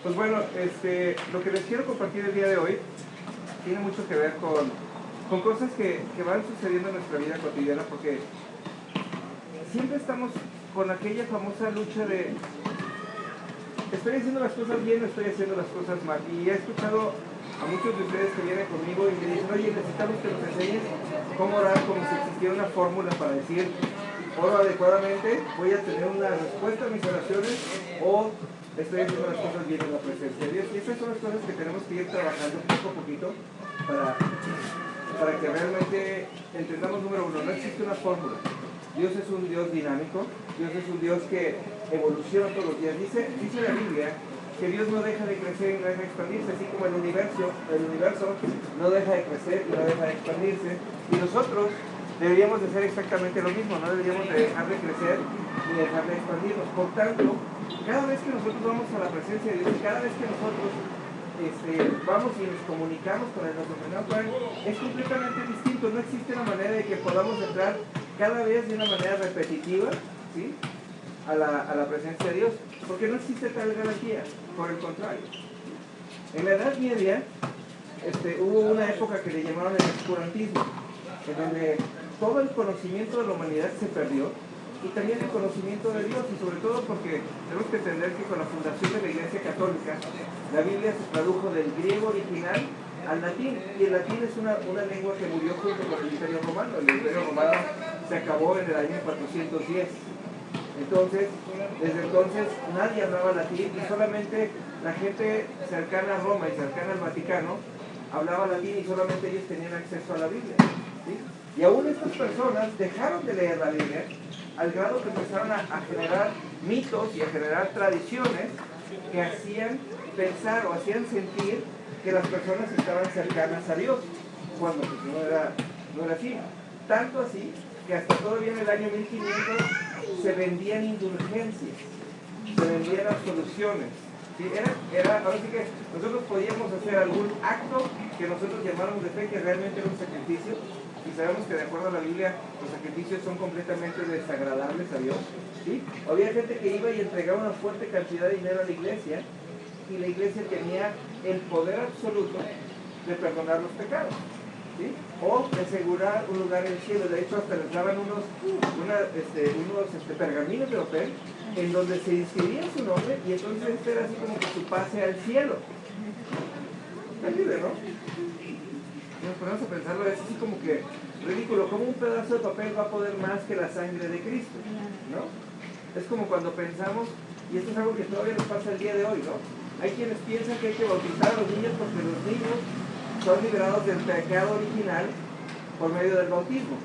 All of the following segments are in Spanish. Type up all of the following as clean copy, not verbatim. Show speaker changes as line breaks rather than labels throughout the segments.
Pues bueno, lo que les quiero compartir el día de hoy tiene mucho que ver con cosas que van sucediendo en nuestra vida cotidiana, porque siempre estamos con aquella famosa lucha de ¿estoy haciendo las cosas bien o estoy haciendo las cosas mal? Y he escuchado a muchos de ustedes que vienen conmigo y me dicen, oye, necesitamos que nos enseñes cómo orar, como si existiera una fórmula para decir, oro adecuadamente, voy a tener una respuesta a mis oraciones, o estoy haciendo las cosas bien en la presencia de Dios. Y esas son las cosas que tenemos que ir trabajando poco a poquito para que realmente entendamos, número uno, no existe una fórmula. Dios es un Dios dinámico, Dios es un Dios que evoluciona todos los días. Dice la Biblia que Dios no deja de crecer y no deja de expandirse, así como el universo no deja de crecer y no deja de expandirse. Y nosotros deberíamos de hacer exactamente lo mismo, no deberíamos de dejar de crecer ni dejar de expandirnos. Por tanto, cada vez que nosotros vamos a la presencia de Dios, cada vez que nosotros vamos y nos comunicamos con el nuestro Padre, es completamente distinto. No existe una manera de que podamos entrar cada vez de una manera repetitiva, ¿sí?, a la presencia de Dios, porque no existe tal garantía. Por el contrario, en la Edad Media hubo una época que le llamaron el oscurantismo, en donde todo el conocimiento de la humanidad se perdió, y también el conocimiento de Dios, y sobre todo porque tenemos que entender que con la fundación de la Iglesia Católica, la Biblia se tradujo del griego original al latín, y el latín es una lengua que murió junto con el Imperio Romano. El Imperio Romano se acabó en el año 410. Entonces, desde entonces nadie hablaba latín, y solamente la gente cercana a Roma y cercana al Vaticano hablaba latín, y solamente ellos tenían acceso a la Biblia, ¿sí? Y aún estas personas dejaron de leer la Biblia al grado que empezaron a generar mitos y a generar tradiciones que hacían pensar o hacían sentir que las personas estaban cercanas a Dios, cuando pues no era así. Tanto así que hasta todavía en el año 1500 se vendían indulgencias, se vendían absoluciones. ¿Sí? Ahora sí que nosotros podíamos hacer algún acto que nosotros llamáramos de fe, que realmente era un sacrificio, y sabemos que de acuerdo a la Biblia los sacrificios son completamente desagradables a Dios, ¿sí? Había gente que iba y entregaba una fuerte cantidad de dinero a la iglesia, y la iglesia tenía el poder absoluto de perdonar los pecados, ¿sí?, o de asegurar un lugar en el cielo. De hecho, hasta les daban unos pergaminos de papel en donde se inscribía su nombre, y entonces este era así como que su pase al cielo. Terrible, ¿no? Nos ponemos a pensarlo, es así como que ridículo. ¿Cómo un pedazo de papel va a poder más que la sangre de Cristo? ¿No? Es como cuando pensamos, y esto es algo que todavía nos pasa el día de hoy, ¿no? Hay quienes piensan que hay que bautizar a los niños porque los niños son liberados del pecado original por medio del bautismo,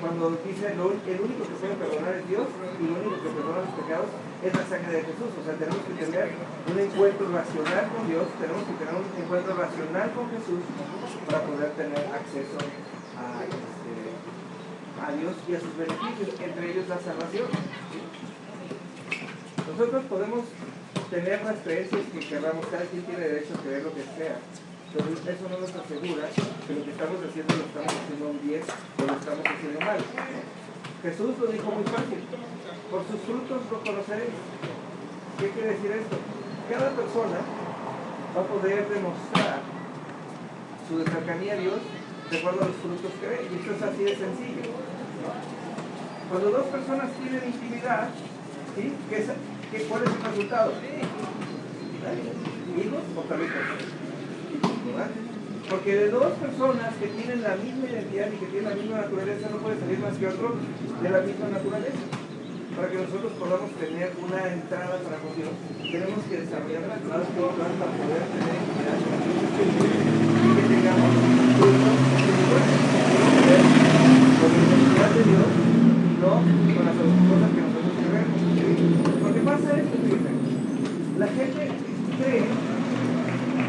cuando dicen el único que puede perdonar es Dios, y lo único que perdona los pecados es la sangre de Jesús. O sea, tenemos que tener un encuentro racional con Dios, tenemos que tener un encuentro racional con Jesús para poder tener acceso a Dios y a sus beneficios, entre ellos la salvación. Nosotros podemos tener las creencias que queramos, cada quien tiene derecho a creer lo que sea, pero eso no nos asegura que lo que estamos haciendo lo estamos haciendo bien o lo estamos haciendo mal. Jesús lo dijo muy fácil: por sus frutos lo conoceréis. ¿Qué quiere decir esto? Cada persona va a poder demostrar su cercanía a Dios de acuerdo a los frutos que ve, y esto es así de sencillo, ¿no? Cuando dos personas tienen intimidad, ¿sí?, ¿cuál es el resultado? ¿Hijos o perritos? Porque de dos personas que tienen la misma identidad y que tienen la misma naturaleza, no puede salir más que otro de la misma naturaleza. Para que nosotros podamos tener una entrada para con Dios, tenemos que desarrollar la entrada espiritual para poder tener intimidad con Dios, y que tengamos frutos espirituales, con la identidad de Dios y no con las cosas que nosotros creemos. Porque pasa esto, fíjense, la gente cree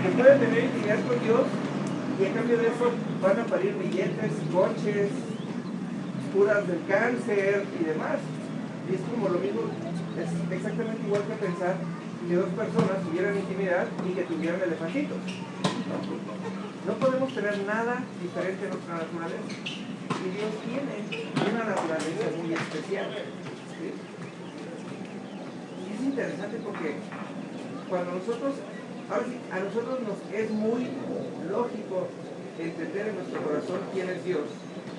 que puede tener intimidad con Dios, y a cambio de eso van a parir billetes, coches, curas del cáncer y demás. Y es como lo mismo, es exactamente igual que pensar que dos personas tuvieran intimidad y que tuvieran elefantitos. No podemos tener nada diferente en nuestra naturaleza. Y Dios tiene una naturaleza muy especial, ¿sí? Y es interesante porque cuando nosotros Ahora sí, a nosotros nos es muy lógico entender en nuestro corazón quién es Dios,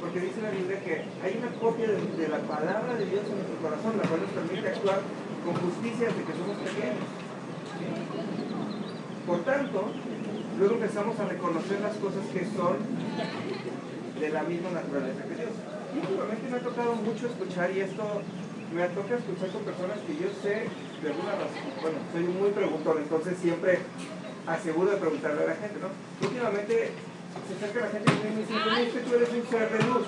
porque dice la Biblia que hay una copia de la palabra de Dios en nuestro corazón, la cual nos permite actuar con justicia desde que somos pequeños. ¿Sí? Por tanto, luego empezamos a reconocer las cosas que son de la misma naturaleza que Dios. Y últimamente me ha tocado mucho escuchar, y esto me toca escuchar con personas que yo sé de alguna razón, bueno, soy muy preguntón, entonces siempre aseguro de preguntarle a la gente, ¿no? Últimamente se acerca la gente y me dice, es que tú eres un ser de luz.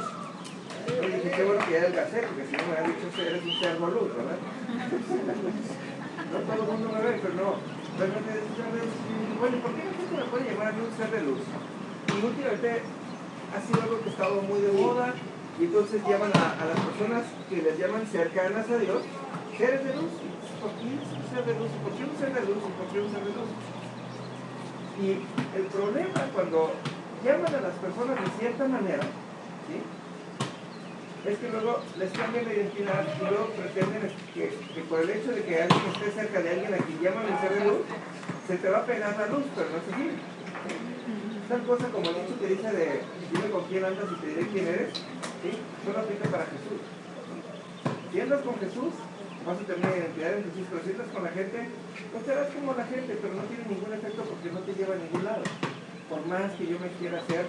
Y dije, qué bueno que ya adelgacé, porque si no me hubiera dicho que eres un ser de luz, ¿verdad? No todo el mundo me ve, pero no. Realmente es un ser de luz. Bueno, ¿por qué la gente me puede llamar a mí un ser de luz? Y últimamente ha sido algo que ha estado muy de moda, y entonces llaman a las personas que les llaman cercanas a Dios, seres de luz. ¿Por qué un ser de luz? ¿Por qué un ser de luz? ¿Por qué un ser de luz? Y el problema cuando llaman a las personas de cierta manera, ¿sí?, es que luego les cambian la identidad y luego pretenden que por el hecho de que alguien esté cerca de alguien a quien llaman el ser de luz, se te va a pegar la luz, pero no es así. Tal cosa como el dicho que dice de dime con quién andas y te diré quién eres, ¿sí?, solo aplica para Jesús. Si andas con Jesús, vas a tener una identidad en Jesús, pero si andas con la gente, pues serás como la gente, pero no tiene ningún efecto porque no te lleva a ningún lado. Por más que yo me quiera hacer,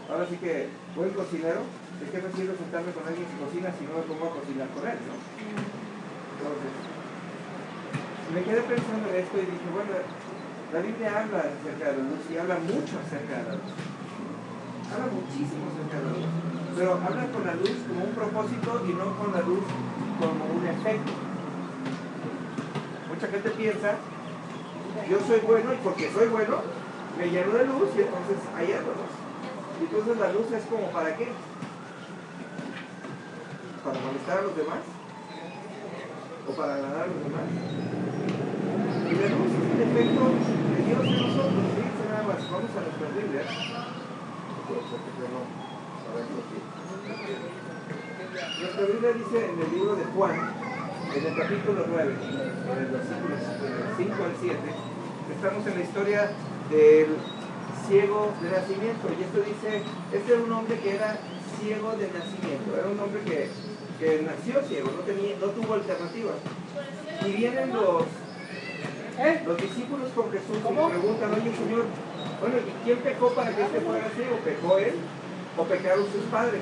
ahora sí que buen cocinero, ¿de qué me sirve sentarme con alguien que cocina si no me pongo a cocinar con él, ¿no? Entonces, me quedé pensando en esto y dije, bueno, la Biblia habla acerca de la luz y habla mucho acerca de la luz. Habla muchísimo acerca de la luz. Pero habla con la luz como un propósito y no con la luz como un efecto. Mucha gente piensa, yo soy bueno y porque soy bueno, me lleno de luz y entonces hay luz. Y entonces la luz es como ¿para qué? ¿Para molestar a los demás? ¿O para agradar a los demás? Y la luz es el efecto de Dios en nosotros. ¿Sí? Nada más. Vamos a nuestra Biblia. Nuestra Biblia dice en el libro de Juan, en el capítulo 9, en el versículo 5 al 7, estamos en la historia del ciego de nacimiento. Y esto dice, este era un hombre que era ciego de nacimiento, era un hombre que nació ciego, no tuvo alternativa. Y vienen los discípulos con Jesús y le preguntan, oye Señor, bueno, ¿y quién pecó para que este fuera ciego? ¿Pecó él o pecaron sus padres?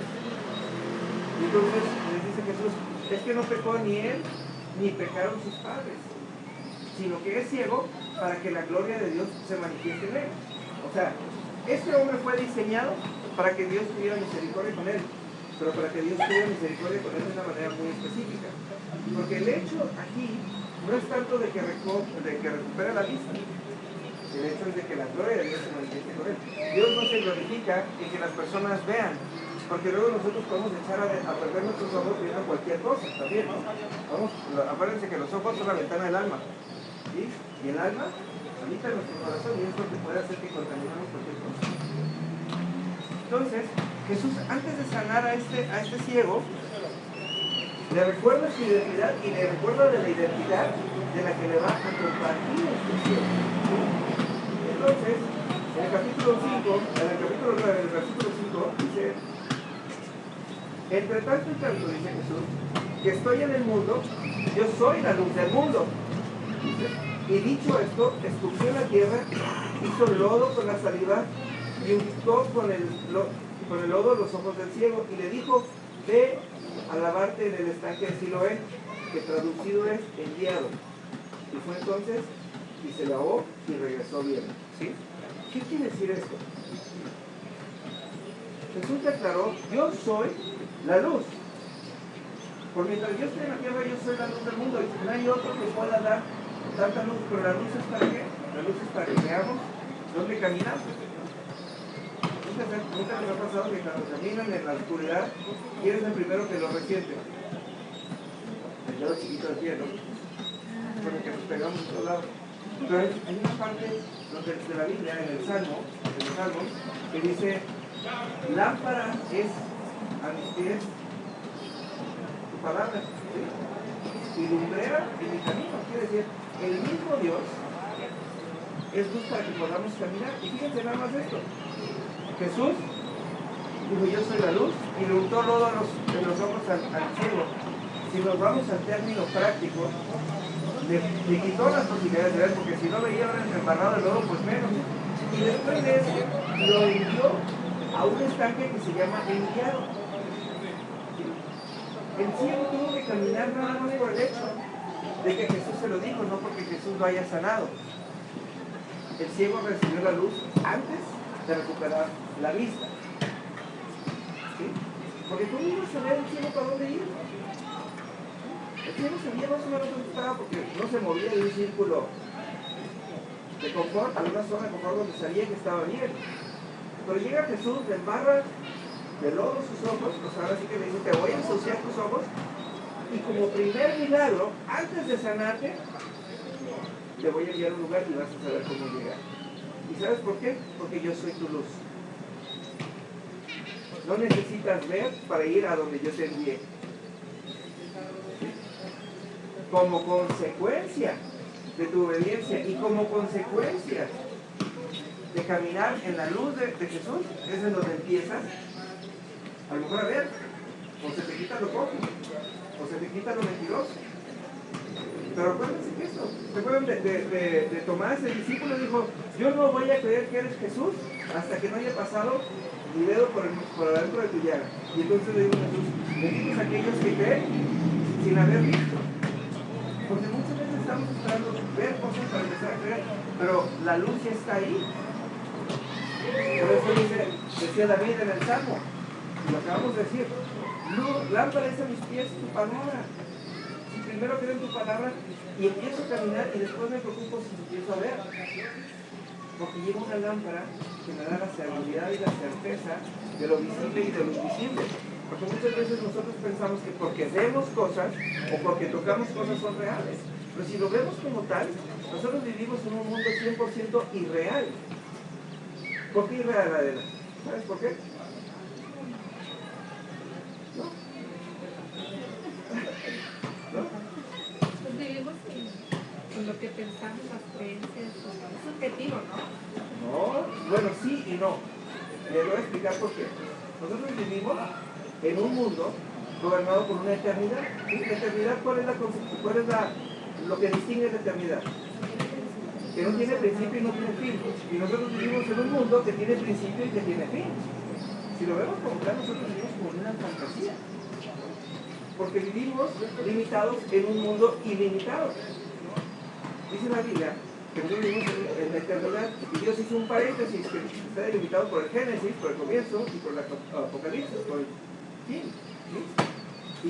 Y entonces les dice Jesús, es que no pecó ni él ni pecaron sus padres, sino que es ciego para que la gloria de Dios se manifieste en él. O sea, este hombre fue diseñado para que Dios tuviera misericordia con él, pero para que Dios tuviera misericordia con él de una manera muy específica. Porque el hecho aquí no es tanto de que recupere la vista, el hecho es de que la gloria de Dios se manifieste con él. Dios no se glorifica en que las personas vean, porque luego nosotros podemos echar a perder nuestros ojos viendo cualquier cosa también, ¿no? Acuérdense que los ojos son la ventana del alma, ¿sí? Y el alma habita en nuestro corazón y es lo que puede hacer que contaminemos cualquier cosa. Entonces, Jesús, antes de sanar a este ciego, le recuerda su identidad y le recuerda de la identidad de la que le va a compartir este ciego. Entonces, en el capítulo 9, en el versículo 5, dice, entre tanto y tanto, dice Jesús, que estoy en el mundo, yo soy la luz del mundo. Dice, y dicho esto, escupió en la tierra, hizo lodo con la saliva y untó con el lodo los ojos del ciego y le dijo, ve a lavarte en el estanque de Siloé, que traducido es enviado. Y fue entonces y se lavó y regresó bien. ¿Sí? ¿Qué quiere decir esto? Jesús declaró, yo soy la luz. Por mientras yo esté en la tierra, yo soy la luz del mundo. Y no hay otro que pueda dar tanta luz, pero la luz es para qué? La luz es para que veamos dónde caminamos. Nunca me ha pasado que cuando caminan en la oscuridad, ¿quién es el primero que lo resiente? El dedo chiquito del pie, ¿no? Con el que nos pegamos a todos lados. Pero hay una parte de la Biblia, en el Salmo, que dice, lámpara es a mis pies tu palabra, ¿sí? Y lumbrera en mi camino. Quiere decir, el mismo Dios es luz para que podamos caminar. Y fíjense nada más esto. Jesús dijo, yo soy la luz, y le untó lodo en los ojos al ciego. Si nos vamos al término práctico, le quitó las posibilidades de ver, porque si no veía ahora embarrado de lodo, pues menos. Y después de eso, lo envió a un estanque que se llama Enviado. El ciego tuvo que caminar nada más por el hecho de que Jesús se lo dijo, no porque Jesús lo haya sanado. El ciego recibió la luz antes de recuperar la vista. ¿Sí? Porque tú no ibas a ver el ciego para dónde ir. El ciego sabía más o menos dónde estaba porque no se movía de un círculo de confort a una zona de confort donde sabía que estaba bien. Pero llega Jesús, le embarra de lodo sus ojos, pues ahora sí que le dice, te voy a ensuciar tus ojos, y como primer milagro, antes de sanarte, te voy a enviar a un lugar y vas a saber cómo llegar. ¿Y sabes por qué? Porque yo soy tu luz. No necesitas ver para ir a donde yo te envié. Como consecuencia de tu obediencia y como consecuencia de caminar en la luz de Jesús, es en donde empiezas a lo mejor a ver, o se te quita lo poco, o se te quita lo mentiroso. Pero acuérdense que eso, ¿se acuerdan de Tomás, el discípulo? Dijo, yo no voy a creer que eres Jesús hasta que no haya pasado mi dedo por adentro de tu llaga. Y entonces le dijo Jesús, benditos aquellos que creen sin haber visto. Porque muchas veces estamos esperando ver cosas para empezar a creer, pero la luz ya está ahí. Por eso decía David en el Salmo, y lo acabamos de decir, lámpara es a mis pies tu palabra. Si primero creo en tu palabra y empiezo a caminar y después me preocupo si empiezo a ver. Porque llega una lámpara que me da la seguridad y la certeza de lo visible y de lo invisible. Porque muchas veces nosotros pensamos que porque vemos cosas o porque tocamos cosas son reales. Pero si lo vemos como tal, nosotros vivimos en un mundo 100% irreal. ¿Por qué irreal, Adela? ¿Sabes por qué? ¿No?
Pues vivimos en lo que pensamos, las creencias, es subjetivo, ¿no?
No, bueno, sí y no. Les voy a explicar por qué. Nosotros vivimos en un mundo gobernado por una eternidad. ¿Sí? La eternidad, ¿cuál es lo que distingue la eternidad? Que no tiene principio y no tiene fin. Y nosotros vivimos en un mundo que tiene principio y que tiene fin. Si lo vemos como tal, nosotros vivimos como una fantasía. Porque vivimos limitados en un mundo ilimitado. Dice la Biblia que nosotros vivimos en la eternidad y Dios hizo un paréntesis que está delimitado por el Génesis, por el comienzo y por el Apocalipsis, por el fin. ¿Sí?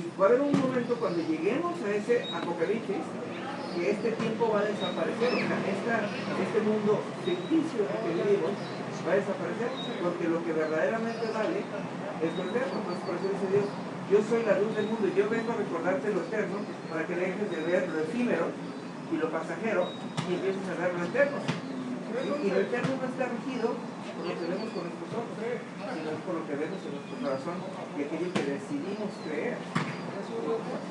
Y va a haber un momento cuando lleguemos a ese Apocalipsis que este tiempo va a desaparecer, o sea, este mundo ficticio en el que vivimos va a desaparecer, porque lo que verdaderamente vale es lo eterno. Entonces por eso dice Dios, yo soy la luz del mundo y yo vengo a recordarte lo eterno para que dejes de ver lo efímero y lo pasajero y empieces a ver lo eterno. Y lo eterno no está regido por lo que vemos con nuestros ojos, sino por lo que vemos en nuestro corazón y aquello que decidimos creer.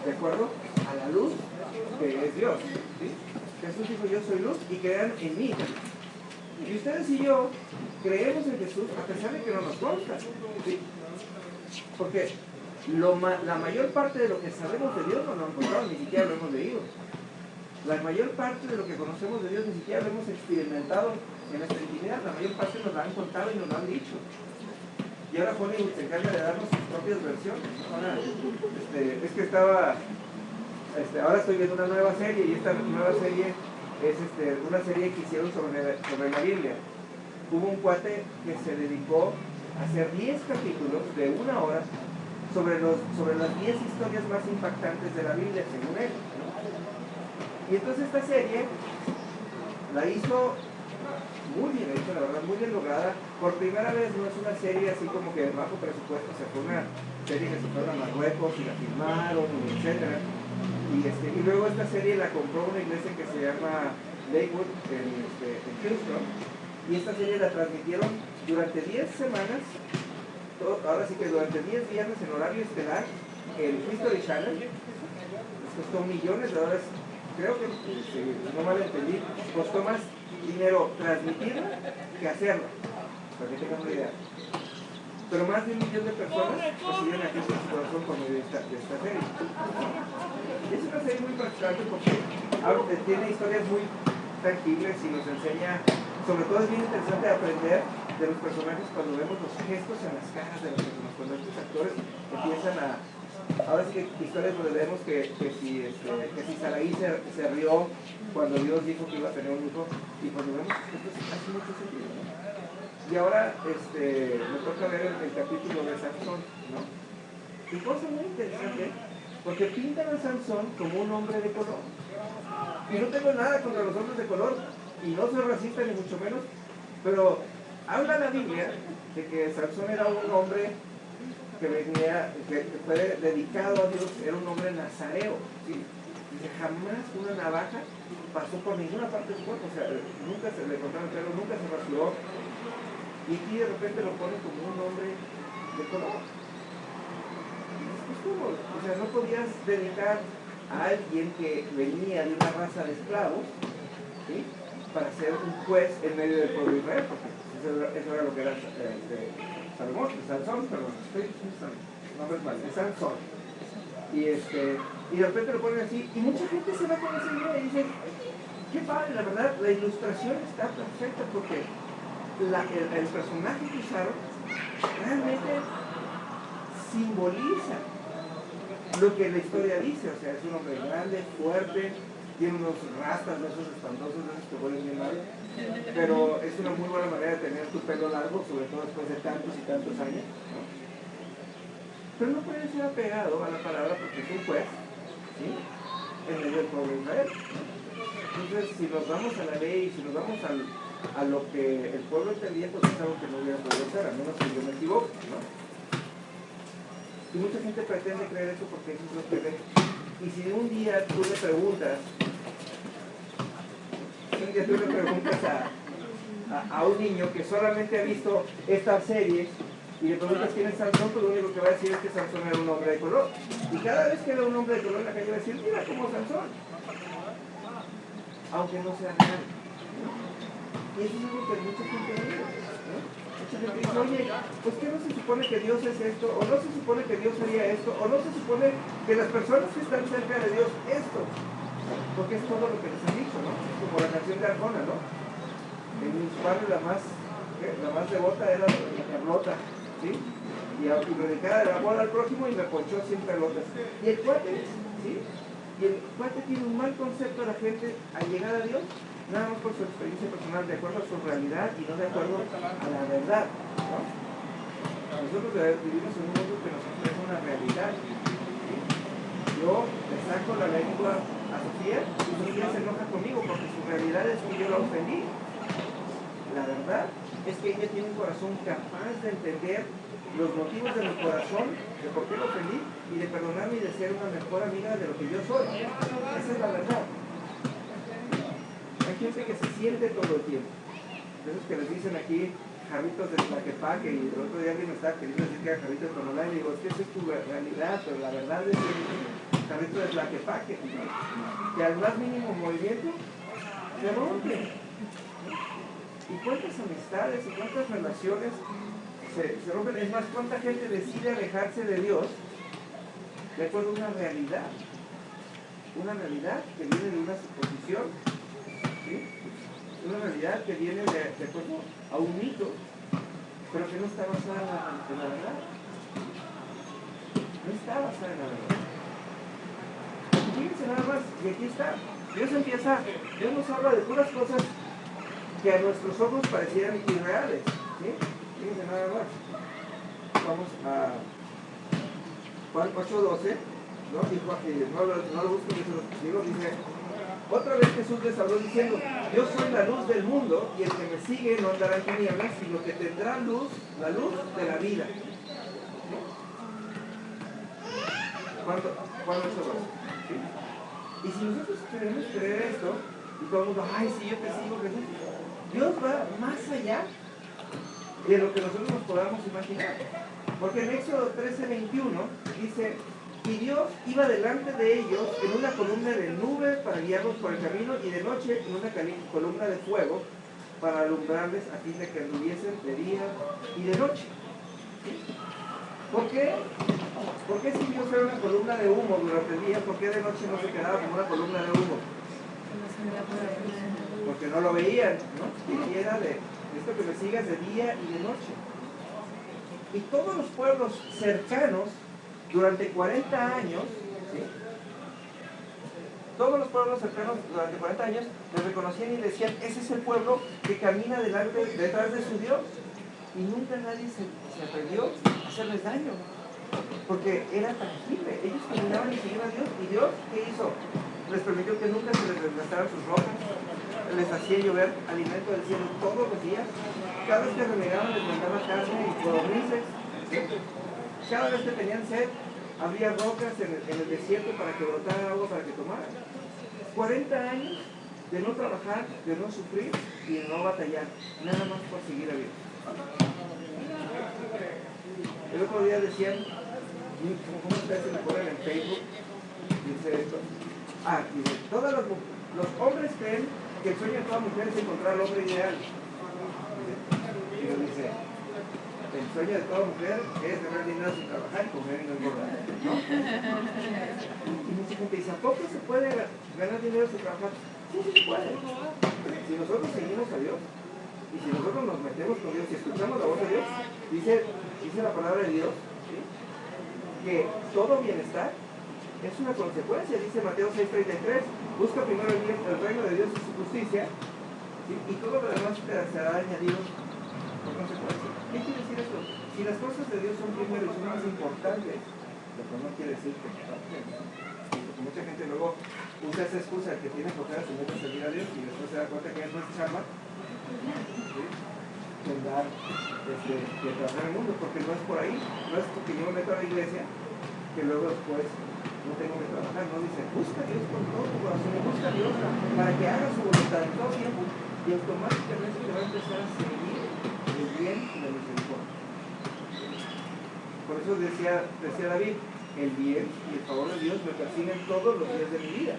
¿De acuerdo? A la luz que es Dios. ¿Sí? Jesús dijo, yo soy luz y crean en mí. Y ustedes y yo creemos en Jesús a pesar de que no nos consta. ¿Sí? Porque la mayor parte de lo que sabemos de Dios no lo hemos encontrado, ni siquiera lo hemos leído. La mayor parte de lo que conocemos de Dios ni siquiera lo hemos experimentado en nuestra intimidad. La mayor parte nos lo han contado y nos lo han dicho. Y ahora Hollywood se encarga de darnos sus propias versiones. Ahora, es que ahora estoy viendo una nueva serie y esta nueva serie es una serie que hicieron sobre la Biblia. Hubo un cuate que se dedicó a hacer 10 capítulos de 1 hora sobre las 10 historias más impactantes de la Biblia, según él. Y entonces esta serie la hizo muy bien hecha, la verdad, muy bien lograda. Por primera vez no es una serie así como que de bajo presupuesto, se fue una serie que se fueron a Marruecos y la filmaron, etc. Y luego esta serie la compró una iglesia que se llama Lakewood en Houston. Y esta serie la transmitieron durante 10 semanas, ahora sí que durante 10 viernes en horario estelar, el History Channel. Les costó millones de dólares. Creo que, si no mal entendí, costó más dinero transmitirla que hacerla, para que tengan una idea. Pero más de 1 millón de personas recibieron a Cristo en su corazón por medio de esta serie. Es una serie muy impactante porque tiene historias muy tangibles y nos enseña, sobre todo es bien interesante aprender de los personajes cuando vemos los gestos en las caras de las personas, cuando estos actores empiezan a... Ahora sí que historias donde vemos que si Saraí se rió cuando Dios dijo que iba a tener un hijo, y cuando vemos esto hace mucho sentido, ¿no? Y ahora me toca ver el capítulo de Sansón, ¿no? Y cosa muy interesante, porque pintan a Sansón como un hombre de color. Y no tengo nada contra los hombres de color, y no soy racista ni mucho menos, pero habla la Biblia de que Sansón era un hombre que venía, que fue dedicado a Dios, era un hombre nazareo, ¿sí? Dice, jamás una navaja pasó por ninguna parte de su cuerpo, o sea, nunca se le cortaron el pelo, nunca se rasuró, y aquí de repente lo pone como un hombre de color. O sea, no podías dedicar a alguien que venía de una raza de esclavos, ¿sí?, para ser un juez en medio del pueblo de Israel, porque eso era lo que era Sansón, perdón, nombres mal, es Sansón. Y de repente lo ponen así, y mucha gente se va con esa idea y dice, qué padre, la verdad, la ilustración está perfecta porque el personaje que usaron realmente simboliza lo que la historia dice, o sea, es un hombre grande, fuerte, tiene unos rastas de esos espantosos, de esos que huelen bien mal, pero es una muy buena manera de tener tu pelo largo, sobre todo después de tantos y tantos años, ¿no? Pero no puede ser apegado a la palabra porque es un juez, ¿sí?, en medio del pueblo de Israel. Entonces, si nos vamos a la ley, si nos vamos a lo que el pueblo entendía, pues es algo que no hubiera podido ser, al menos si yo me equivoco, ¿no? Y mucha gente pretende creer eso porque eso es lo que ve. Y si un día tú le preguntas a un niño que solamente ha visto esta serie y le preguntas quién es Sansón, pues lo único que va a decir es que Sansón era un hombre de color. Y cada vez que era un hombre de color en la calle va a decir, mira como Sansón. Aunque no sea real, ¿no? Y eso es algo que mucha gente dice, ¿no? Mucha gente dice, oye, pues ¿qué no se supone que Dios es esto? ¿O no se supone que Dios haría esto? ¿O no se supone que las personas que están cerca de Dios esto? Porque es todo lo que les han dicho, ¿no? Como la canción de Arjona, ¿no? En mis padres la más devota era la Carlota, ¿sí? Y predicaba el amor al prójimo y me ponchó 100 pelotas. Y el cuate, ¿sí? Y el cuate tiene un mal concepto de la gente al llegar a Dios, nada más por su experiencia personal, de acuerdo a su realidad y no de acuerdo a la verdad, ¿no? Nosotros vivimos en un mundo que nos ofrece una realidad, ¿sí? Yo le saco la lengua a Sofía y Sofía se enoja conmigo porque su realidad es que yo la ofendí. La verdad es que ella tiene un corazón capaz de entender los motivos de mi corazón, de por qué lo ofendí, y de perdonarme y de ser una mejor amiga de lo que yo soy. Esa es la verdad. Hay gente que se siente todo el tiempo. De esos que les dicen aquí jarritos de Tlaquepaque, y el otro día alguien me estaba queriendo decir que era jarrito de Tonalá, y digo, es que esa es tu realidad, pero la verdad es que jarrito de Tlaquepaque, que al más mínimo movimiento se rompe. ¿Y cuántas amistades y cuántas relaciones se rompen? Es más, ¿cuánta gente decide alejarse de Dios de acuerdo a una realidad? Una realidad que viene de una suposición, ¿sí? Una realidad que viene de acuerdo a un mito, pero que no está basada en la verdad. No está basada en la verdad. Fíjense nada más, y aquí está. Dios nos habla de puras cosas que a nuestros ojos parecieran irreales, ¿sí? Fíjense nada más. Vamos a Juan 8:12, ¿no? No lo busco, dice, otra vez Jesús les habló diciendo, yo soy la luz del mundo, y el que me sigue no andará en tinieblas, sino que tendrá luz, la luz de la vida. ¿Sí? ¿Cuándo es eso? ¿Sí? Y si nosotros queremos creer esto, y todo el mundo, ay, sí, yo te sigo, Jesús, Dios va más allá de lo que nosotros nos podamos imaginar. Porque en Éxodo 13:21 dice, y Dios iba delante de ellos en una columna de nube para guiarlos por el camino, y de noche en una columna de fuego para alumbrarles a fin de que anduviesen de día y de noche. ¿Sí? ¿Por qué? ¿Por qué si Dios era una columna de humo durante el día, por qué de noche no se quedaba como una columna de humo? Porque no lo veían, ¿no? Y era de esto que me sigas de día y de noche. Y todos los pueblos cercanos, durante 40 años, ¿sí? Todos los pueblos cercanos durante 40 años les reconocían y decían, ese es el pueblo que camina detrás de su Dios. Y nunca nadie se atrevió a hacerles daño, porque era tangible. Ellos caminaban y seguían a Dios. ¿Y Dios qué hizo? Les permitió que nunca se les desgastaran sus ropas, les hacía llover alimento del cielo todos los días. Cada vez que renegaban les mandaba carne y codornices. Cada vez que tenían sed, había rocas en el desierto para que brotara agua para que tomaran. 40 años de no trabajar, de no sufrir y de no batallar, nada más por seguir a Dios. El otro día decían, ¿cómo ustedes se me ponen en Facebook? Dice esto. Dice, los hombres creen que el sueño de toda mujer es encontrar al hombre ideal. Y dice, el sueño de toda mujer es ganar dinero sin trabajar y comer y no engordar, ¿no? Y mucha gente dice, ¿a poco se puede ganar dinero sin trabajar? Sí, sí se puede. Si nosotros seguimos a Dios, y si nosotros nos metemos con Dios y escuchamos la voz de Dios, dice la palabra de Dios, ¿sí? Que todo bienestar es una consecuencia. Dice Mateo 6:33, busca primero el reino de Dios y su justicia, ¿sí? Y todo lo demás te será añadido por consecuencia. ¿Qué quiere decir esto? Si las cosas de Dios son primero y son más importantes, lo que no quiere decir que porque mucha gente luego usa esa excusa de que tiene flojeras y no puede servir a Dios y después se da cuenta que es nuestra chamba, ¿sí? De andar, de trabajar en el mundo, porque no es por ahí, no es porque yo me meto a la iglesia que luego después no tengo que trabajar. No, dice, busca a Dios con todo tu corazón y busca a Dios para que haga su voluntad en todo tiempo y automáticamente te va a empezar a seguir el bien y la misericordia. Por eso decía David, el bien y el favor de Dios me persiguen todos los días de mi vida,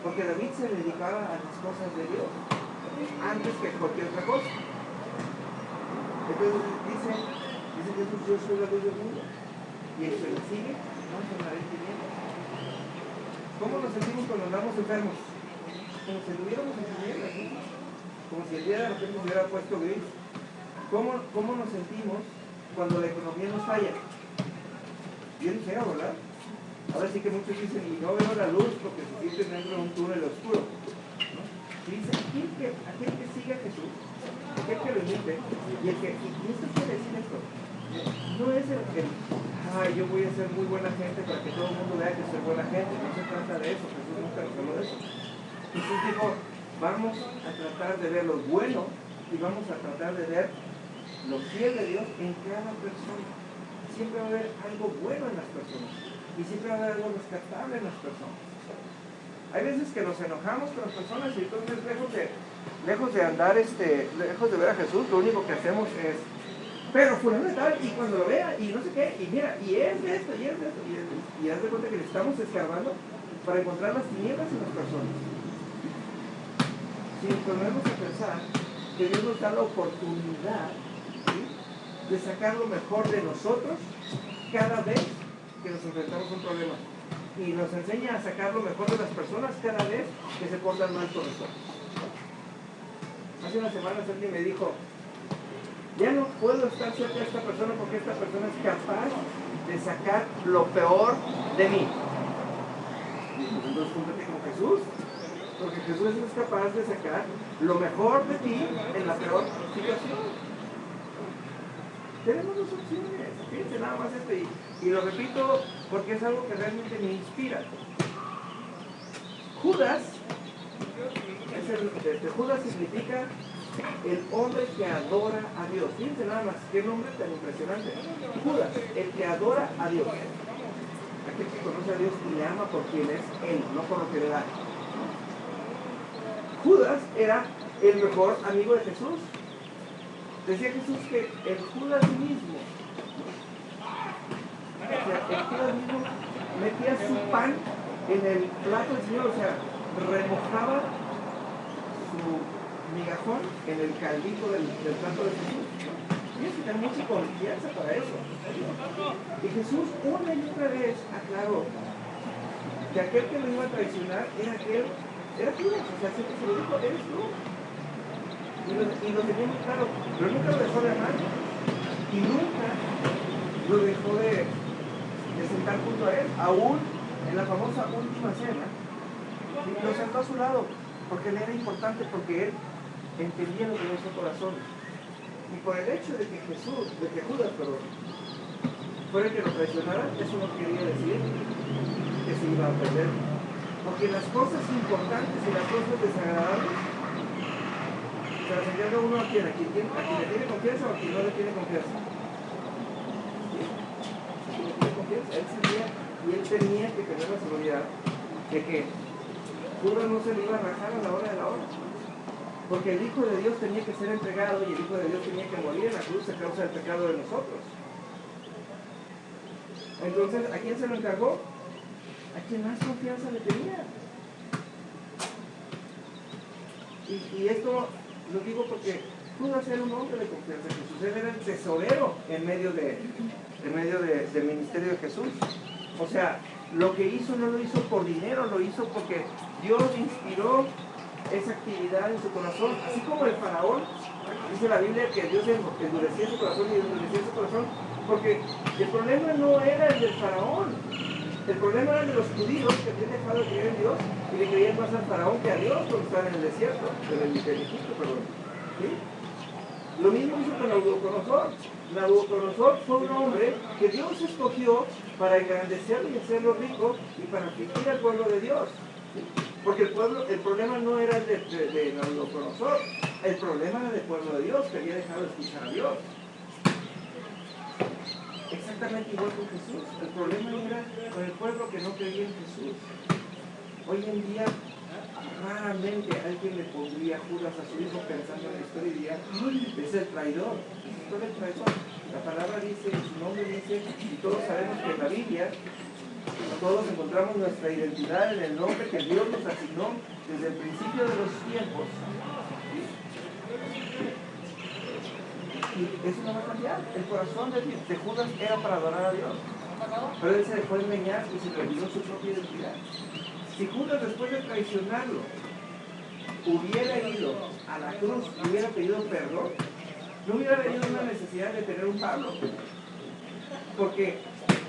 porque David se dedicaba a las cosas de Dios antes que cualquier otra cosa. Entonces dice Jesús, yo soy la luz del mundo, y el que me sigue no andará en tinieblas. ¿Cómo nos sentimos cuando andamos enfermos? Como si estuviéramos en tinieblas, ¿no? Como si el día de repente se hubiera puesto gris. ¿Cómo nos sentimos cuando la economía nos falla? Bien feo, ¿verdad? Ahora sí que muchos dicen, y no veo la luz porque se sienten dentro de un túnel oscuro, ¿no? Y dice, aquel que siga a Jesús, aquel que lo imite, y esto quiere decir esto, no es yo voy a ser muy buena gente para que todo el mundo vea que soy buena gente, no se trata de eso, Jesús nunca nos habló de eso. Jesús dijo, vamos a tratar de ver lo bueno y vamos a tratar de ver lo fiel de Dios en cada persona. Siempre va a haber algo bueno en las personas y siempre va a haber algo rescatable en las personas. Hay veces que nos enojamos con las personas y entonces lejos de andar, lejos de ver a Jesús, lo único que hacemos es, pero fulano de tal, y cuando lo vea, y no sé qué, y mira, y es de esto, y haz de cuenta que le estamos escarbando para encontrar las tinieblas en las personas. Si nos ponemos a pensar que Dios nos da la oportunidad, ¿sí?, de sacar lo mejor de nosotros cada vez que nos enfrentamos a un problema. Y nos enseña a sacar lo mejor de las personas cada vez que se portan mal con nosotros. Hace unas semanas alguien me dijo, ya no puedo estar cerca de esta persona porque esta persona es capaz de sacar lo peor de mí. Y entonces júntate con Jesús, porque Jesús es capaz de sacar lo mejor de ti en la peor situación. Tenemos dos opciones, fíjense nada más esto, y lo repito porque es algo que realmente me inspira. Judas significa el hombre que adora a Dios. Fíjense nada más, qué nombre tan impresionante. Judas, el que adora a Dios. Aquel que conoce a Dios y le ama por quien es Él, no por lo que le da. Judas era el mejor amigo de Jesús. Decía Jesús que el Judas mismo, metía su pan en el plato del Señor, o sea, remojaba migajón en el caldito del plato de Jesús. Tienes que tener mucha confianza para eso. Y Jesús una y otra vez aclaró que aquel que lo iba a traicionar era Judas. O sea, siempre se lo dijo, eres tú. Y lo tenía muy claro, pero nunca lo dejó de amar. Y nunca lo dejó de sentar junto a él, aún en la famosa última cena. Lo sentó a su lado, porque le era importante, porque él entendía lo que era su corazón. Y por el hecho de que Judas, fuera el que lo traicionara, eso no quería decir que se iba a perder. Porque las cosas importantes y las cosas desagradables se las encarga uno a quien le tiene confianza o a quien no le tiene confianza. ¿Sí? A quien le tiene confianza. Él sabía y él tenía que tener la seguridad de que Judas no se le iba a rajar a la hora de la hora. Porque el Hijo de Dios tenía que ser entregado y el Hijo de Dios tenía que morir en la cruz a causa del pecado de nosotros. Entonces, ¿a quién se lo encargó? A quien más confianza le tenía. Y esto lo digo porque Judas era un hombre de confianza en Jesús. Él era el tesorero en medio del ministerio de Jesús. O sea, lo que hizo no lo hizo por dinero, lo hizo porque Dios inspiró esa actividad en su corazón. Así como el faraón, dice la Biblia que Dios endurecía su corazón y endurecía su corazón, porque el problema no era el del faraón. El problema era el de los judíos que habían dejado de creer en Dios y le creían más al faraón que a Dios cuando estaban en el desierto, en Egipto, perdón. ¿Sí? Lo mismo hizo con Nabucodonosor. Nabucodonosor fue un hombre que Dios escogió para engrandecerlo y hacerlo rico y para afligir al pueblo de Dios. ¿Sí? Porque el problema no era el de Nabucodonosor, el problema era del pueblo de Dios que había dejado de escuchar a Dios. Exactamente igual con Jesús. El problema era con el pueblo que no creía en Jesús. Hoy en día, raramente alguien le pondría Judas a su hijo pensando en la historia y diría, ¡ay, es el traidor! ¿Es el traidor? La palabra dice, su nombre dice, y todos sabemos que en la Biblia, todos encontramos nuestra identidad en el nombre que Dios nos asignó desde el principio de los tiempos. ¿Sí? Y eso no va a cambiar. El corazón de Judas era para adorar a Dios. Pero él se dejó engañar y se le olvidó su propia identidad. Si Judas, después de traicionarlo, hubiera ido a la cruz y hubiera pedido perdón, no hubiera tenido una necesidad de tener un Pablo. Porque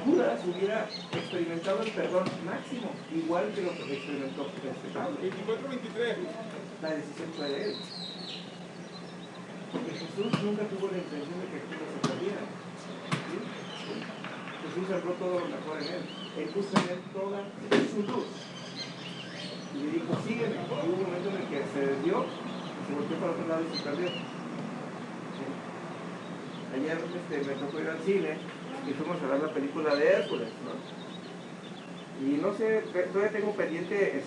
Judas hubiera experimentado el perdón máximo, igual que lo que experimentó Pablo.
24-23.
La decisión fue de él. Porque Jesús nunca tuvo la intención de que Judas se perdiera. ¿Sí? Jesús cerró todo lo mejor en él. Él puso en él toda su luz. Y le dijo, sígueme. Y hubo un momento en el que se desvió, se volvió para otro lado y se perdió. ¿Sí? Ayer me tocó ir al cine y fuimos a ver la película de Hércules, ¿no? Y no sé, todavía tengo pendiente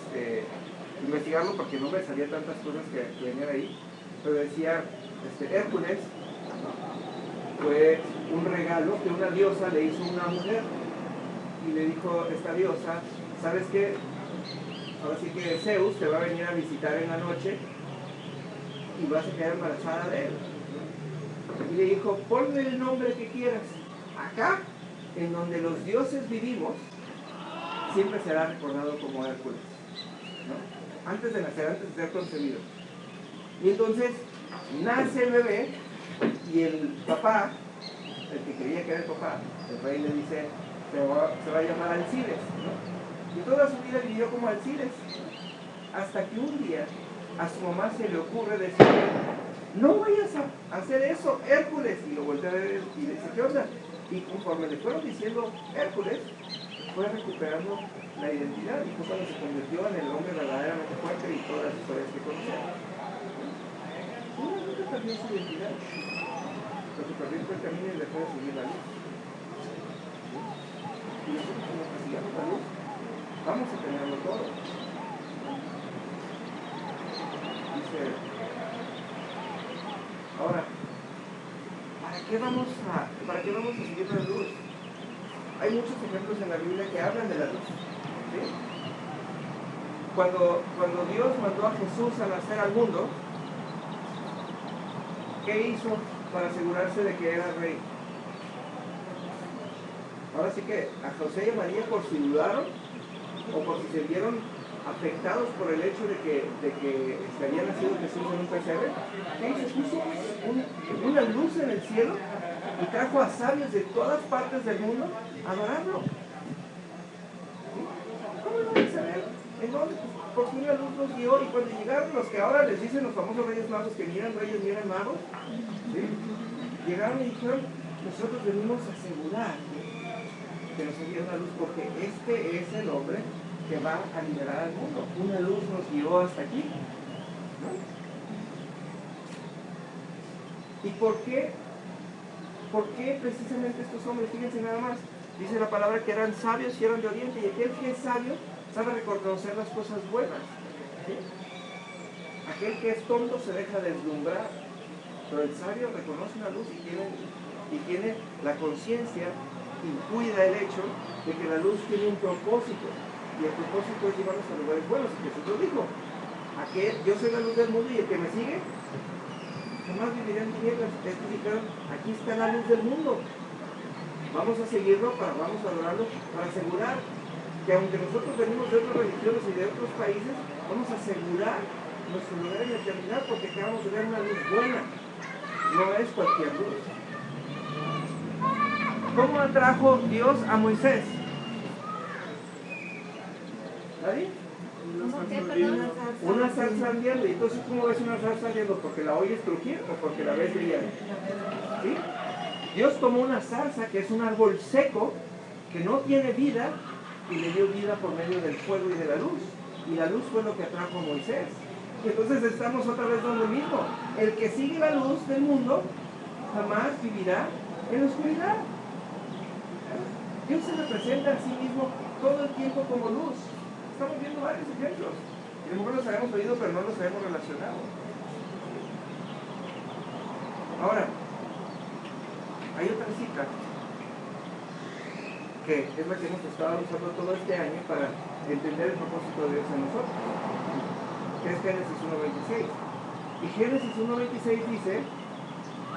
investigarlo porque no me salían tantas cosas que venían ahí. Pero decía, Hércules fue un regalo que una diosa le hizo a una mujer. Y le dijo esta diosa, ¿sabes qué? Ahora sí que Zeus te va a venir a visitar en la noche y vas a quedar embarazada de él. Y le dijo, ponle el nombre que quieras. Acá, en donde los dioses vivimos, siempre será recordado como Hércules, ¿no? Antes de nacer, antes de ser concebido. Y entonces nace el bebé y el papá, el que creía que era el papá, el rey le dice, se va a llamar Alcides, ¿no? Y toda su vida vivió como Alcides, hasta que un día a su mamá se le ocurre decirle, no vayas a hacer eso, Hércules. Y lo voltea a ver y le dice, ¿qué onda? Y conforme le fueron diciendo Hércules, fue recuperando la identidad y fue cuando se convirtió en el hombre verdaderamente fuerte y todas las historias que conocemos. Uno nunca perdió su identidad. Lo que perdió fue el camino y dejó de seguir la luz. ¿Sí? Y nosotros, como que sigamos la luz, vamos a tenerlo todo. Dice, ahora, ¿para qué vamos a seguir la luz? Hay muchos ejemplos en la Biblia que hablan de la luz. ¿Sí? Cuando Dios mandó a Jesús a nacer al mundo, ¿Qué hizo para asegurarse de que era rey? Ahora sí que a José y a María, por si dudaron o por si se vieron afectados por el hecho de que se había nacido Jesús en un pesebre, ¿qué hizo? Puso una luz en el cielo y trajo a sabios de todas partes del mundo a adorarlo. ¿Cómo lo van a saber? ¿En dónde? Porque una luz los guió, y cuando llegaron los que ahora les dicen los famosos reyes magos que miran reyes, miran magos, ¿sí? Llegaron y dijeron, nosotros venimos a asegurar que nos envía una luz, porque este es el hombre que va a liberar al mundo. Una luz nos guió hasta aquí, ¿no? ¿Y por qué precisamente estos hombres? Fíjense nada más, dice la palabra que eran sabios y eran de oriente, y aquel que es sabio sabe reconocer las cosas buenas, ¿sí? Aquel que es tonto se deja deslumbrar, pero el sabio reconoce una luz y tiene la conciencia y cuida el hecho de que la luz tiene un propósito, y el propósito es llevarnos a lugares buenos. Y Jesús lo dijo, yo soy la luz del mundo, y el que me sigue jamás vivirá en tinieblas. Aquí está la luz del mundo, vamos a seguirlo, vamos a adorarlo, para asegurar que aunque nosotros venimos de otras religiones y de otros países, vamos a asegurar nuestro lugar en la eternidad, porque acabamos de ver una luz buena, no es cualquier luz. ¿Cómo atrajo Dios a Moisés? ¿Nadie? Una zarza ardiendo. ¿Y entonces cómo ves una zarza ardiendo? ¿Porque la oyes crujir o porque la ves brillar? ¿Sí? Dios tomó una zarza, que es un árbol seco, que no tiene vida, y le dio vida por medio del fuego y de la luz. Y la luz fue lo que atrajo a Moisés. Y entonces estamos otra vez donde mismo. El que sigue la luz del mundo jamás vivirá en la oscuridad. Dios se representa a sí mismo todo el tiempo como luz. Estamos viendo varios ejemplos. Y a lo mejor los habíamos oído, pero no los habíamos relacionado. Ahora, hay otra cita que es la que hemos estado usando todo este año para entender el propósito de Dios en nosotros, que es Génesis 1.26. Y Génesis 1.26 dice,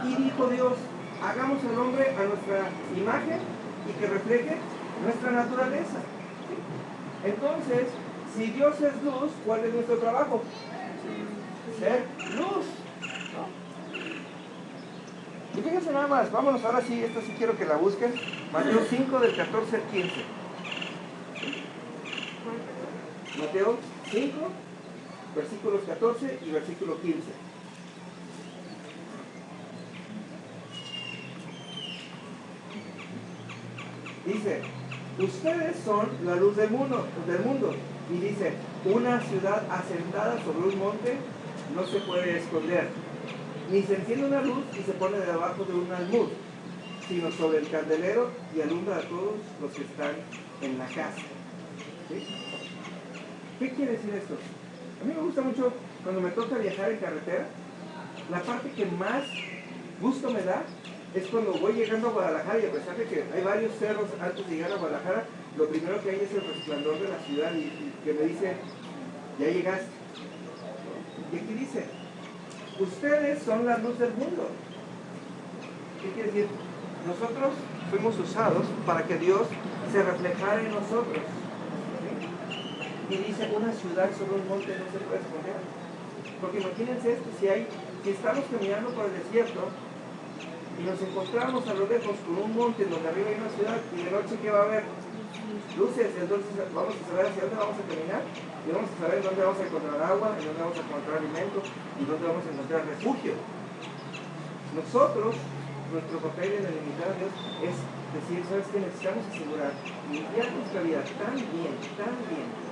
y dijo Dios, hagamos al hombre a nuestra imagen y que refleje nuestra naturaleza. Entonces, si Dios es luz, ¿cuál es nuestro trabajo? Ser luz, ¿no? Y fíjense nada más, vámonos ahora sí, esta sí quiero que la busquen. Mateo 5 del 14 al 15. Mateo 5, versículos 14 y versículo 15. Dice, ustedes son la luz del mundo. Y dice, una ciudad asentada sobre un monte no se puede esconder, ni se enciende una luz y se pone debajo de un almud, sino sobre el candelero y alumbra a todos los que están en la casa. ¿Sí? ¿Qué quiere decir esto? A mí me gusta mucho cuando me toca viajar en carretera. La parte que más gusto me da es cuando voy llegando a Guadalajara, y a pesar de que hay varios cerros antes de llegar a Guadalajara, lo primero que hay es el resplandor de la ciudad y que me dice, ya llegaste. Y aquí dice, ustedes son la luz del mundo. ¿Qué quiere decir? Nosotros fuimos usados para que Dios se reflejara en nosotros. ¿Sí? Y dice, una ciudad sobre un monte no se puede esconder. Porque imagínense esto, si estamos caminando por el desierto y nos encontramos a lo lejos con un monte donde arriba hay una ciudad, y de noche ¿qué va a haber? Luces. Entonces vamos a saber hacia dónde vamos a caminar, y vamos a saber dónde vamos a encontrar agua, en dónde vamos a encontrar alimento, y dónde vamos a encontrar refugio. Nosotros, nuestro papel en el imitar a Dios es decir, ¿sabes qué? Necesitamos asegurar limpiar nuestra vida tan bien,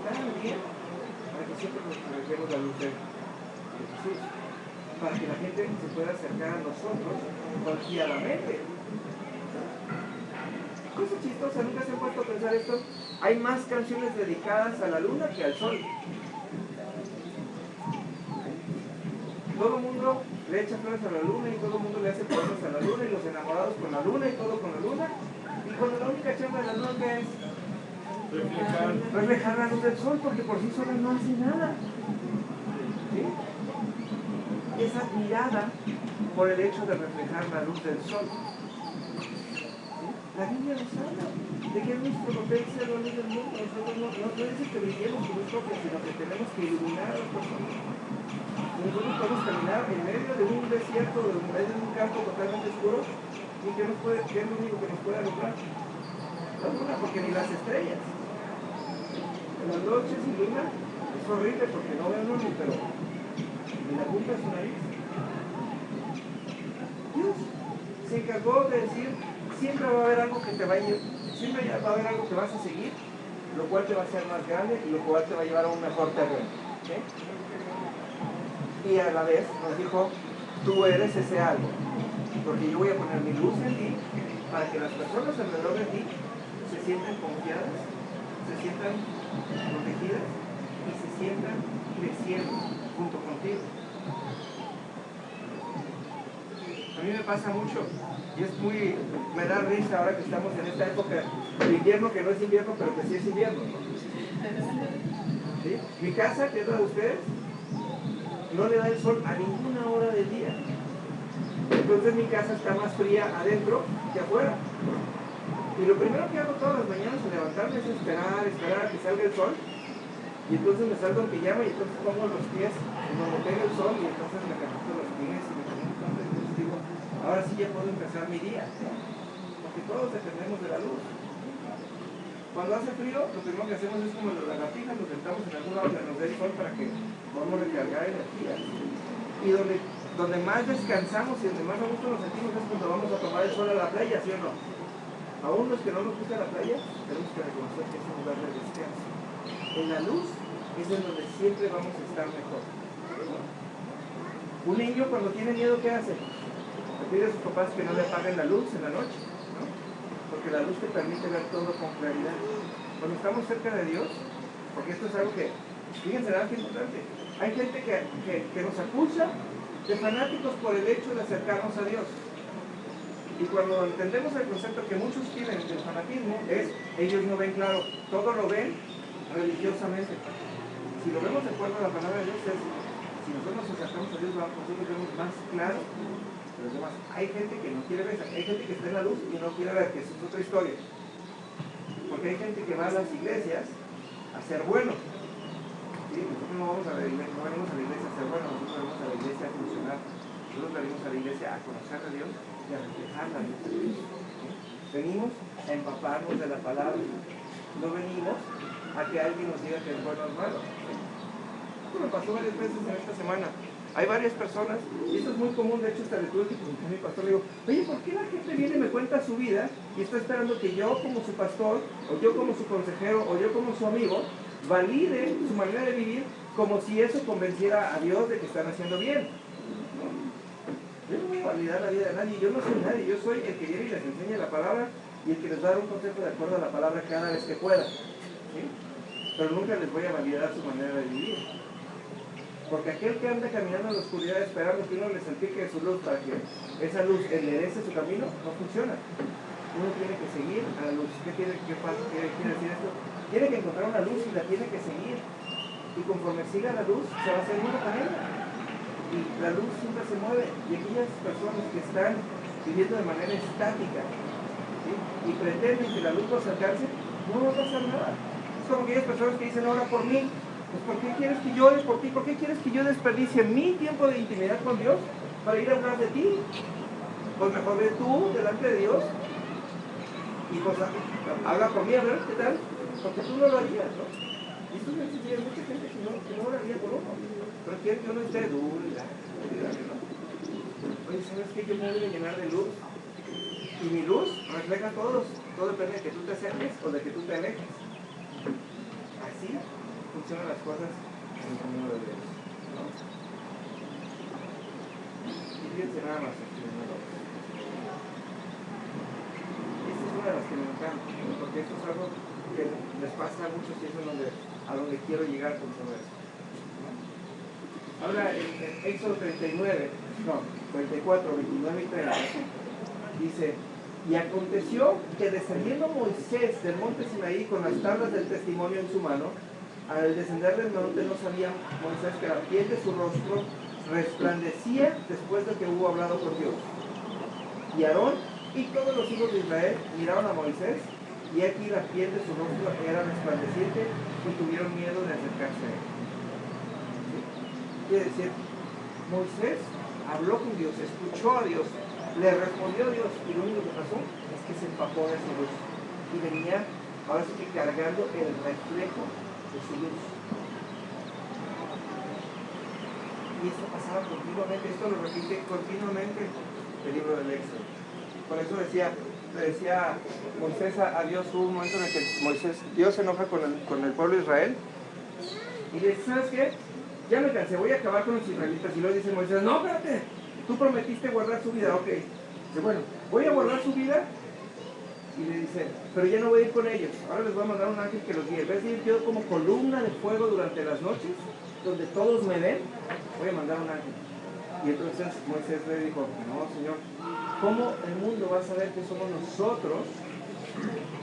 para que siempre nos reflejemos la luz de Jesús, para que la gente se pueda acercar a nosotros confiadamente. Cosa chistosa, nunca se han puesto a pensar esto. Hay más canciones dedicadas a la luna que al sol. Todo el mundo le echa flores a la luna, y todo el mundo le hace poemas a la luna, y los enamorados con la luna, y todo con la luna. Y cuando la única chamba de la luna, ¿qué es? Reflejar la luz del sol, porque por sí sola no hace nada. ¿Sí? Esa mirada por el hecho de reflejar la luz del sol. La Biblia nos habla de que es nuestro papel ser la luz del mundo. Nosotros no dice que brillemos con luz propia, sino que tenemos que iluminar a las personas. Nosotros podemos caminar en medio de un desierto, en medio de un campo totalmente oscuro, y que es lo único que nos puede alumbrar. La luna, porque ni las estrellas. En las noches sin luna es horrible porque no ven uno, pero ni la punta de su nariz. Dios se encargó de decir, siempre va a haber algo que te va a ir, siempre va a haber algo que vas a seguir, lo cual te va a hacer más grande y lo cual te va a llevar a un mejor terreno. ¿Sí? Y a la vez nos dijo, tú eres ese algo, porque yo voy a poner mi luz en ti para que las personas alrededor de ti se sientan confiadas, se sientan protegidas y se sientan creciendo junto contigo. A mí me pasa mucho y me da risa ahora que estamos en esta época de invierno, que no es invierno, pero que sí es invierno, ¿no? ¿Sí? Mi casa, que es la de ustedes, no le da el sol a ninguna hora del día. Entonces mi casa está más fría adentro que afuera. Y lo primero que hago todas las mañanas al levantarme es esperar a que salga el sol. Y entonces me salgo en pijama y entonces pongo los pies donde pega el sol y entonces me caliento los pies y me caliento. Entonces digo, ahora sí ya puedo empezar mi día. Porque todos dependemos de la luz. Cuando hace frío, lo primero que hacemos es como las lagartijas, nos sentamos en algún lado que nos dé el sol para que podamos recargar energía. Y donde más descansamos y donde más a gusto nos sentimos es cuando vamos a tomar el sol a la playa, ¿sí o no? Aún los que no nos gusta la playa, tenemos que reconocer que es un lugar de descanso. En la luz es en donde siempre vamos a estar mejor. Un niño cuando tiene miedo, ¿qué hace? Le pide a sus papás que no le apaguen la luz en la noche, ¿no? Porque la luz te permite ver todo con claridad. Cuando estamos cerca de Dios, porque esto es algo que, fíjense, nada que importante, hay gente que nos acusa de fanáticos por el hecho de acercarnos a Dios. Y cuando entendemos el concepto que muchos tienen del fanatismo, es, ellos no ven claro, todo lo ven religiosamente. Si lo vemos de acuerdo a la palabra de Dios, es, si nosotros nos acercamos a Dios, nosotros vemos más claro que los demás. Hay gente que no quiere ver, hay gente que está en la luz y no quiere ver, que eso es otra historia. Porque hay gente que va a las iglesias a ser bueno. ¿Sí? Nosotros no venimos a la iglesia a ser bueno, nosotros venimos a la iglesia a funcionar. Nosotros venimos a la iglesia a conocer a Dios y a reflejar la luz de Dios. ¿Sí? Venimos a empaparnos de la palabra. No venimos a que alguien nos diga que es bueno o es malo. Esto me pasó varias veces en esta semana. Hay varias personas, y esto es muy común, de hecho hasta le tuve que preguntar a mi pastor, le digo, oye, ¿por qué la gente viene y me cuenta su vida y está esperando que yo como su pastor, o yo como su consejero, o yo como su amigo, valide su manera de vivir como si eso convenciera a Dios de que están haciendo bien? Yo no voy a validar la vida de nadie, yo no soy nadie, yo soy el que viene y les enseña la palabra y el que les va a dar un consejo de acuerdo a la palabra cada vez que pueda. ¿Sí? Pero nunca les voy a validar su manera de vivir. Porque aquel que anda caminando en la oscuridad esperando que uno le salpique su luz para que esa luz enderece su camino, no funciona. Uno tiene que seguir a la luz. ¿Qué quiere decir esto? Tiene que encontrar una luz y la tiene que seguir. Y conforme siga la luz, se va a hacer uno con ella. Y la luz siempre se mueve. Y aquellas personas que están viviendo de manera estática, ¿sí? Y pretenden que la luz va a acercarse, no va a pasar nada. Es como aquellas personas que dicen, ora por mí. Pues ¿por qué quieres que yo ore por ti? ¿Por qué quieres que yo desperdicie mi tiempo de intimidad con Dios para ir a hablar de ti? Pues mejor ve tú delante de Dios y pues habla por mí, a ver qué tal, porque tú no lo harías, ¿no? Y esto no existiría, mucha gente que no oraría por uno, pero quiere que uno esté dulce, ¿no? Oye, ¿sabes qué? Yo me voy a llenar de luz y mi luz refleja a todos, todo depende de que tú te acerques o de que tú te alejes. Así funcionan las cosas en el camino de Dios, ¿no? Y fíjense nada más aquí, ¿no? Esta es una de las que me encanta, porque esto es algo que les pasa a muchos y es a donde quiero llegar con todo esto, ¿no? Ahora en Éxodo 34, 29 y 30 dice: y aconteció que descendiendo Moisés del monte Sinaí con las tablas del testimonio en su mano, al descender del monte no sabía Moisés que la piel de su rostro resplandecía después de que hubo hablado con Dios. Y Aarón y todos los hijos de Israel miraron a Moisés, y aquí la piel de su rostro era resplandeciente, y tuvieron miedo de acercarse a él. ¿Sí? Quiere decir, Moisés habló con Dios, escuchó a Dios, le respondió a Dios, y lo único que pasó es que se empapó de su luz. Y venía, ahora sí que cargando el reflejo de su luz. Y esto pasaba continuamente, esto lo repite continuamente el libro del Éxodo. Por eso le decía Moisés a Dios, hubo un momento en el que Dios se enoja con el pueblo de Israel, y le dice, ¿sabes qué? Ya me cansé, voy a acabar con los israelitas. Y luego dice Moisés, no, espérate, tú prometiste guardar su vida, ok. Dice, bueno, voy a guardar su vida. Y le dice, pero ya no voy a ir con ellos, ahora les voy a mandar un ángel que los guíe. En vez de ir yo como columna de fuego durante las noches, donde todos me ven, voy a mandar un ángel. Y entonces Moisés le dijo, no, Señor, ¿cómo el mundo va a saber que somos nosotros,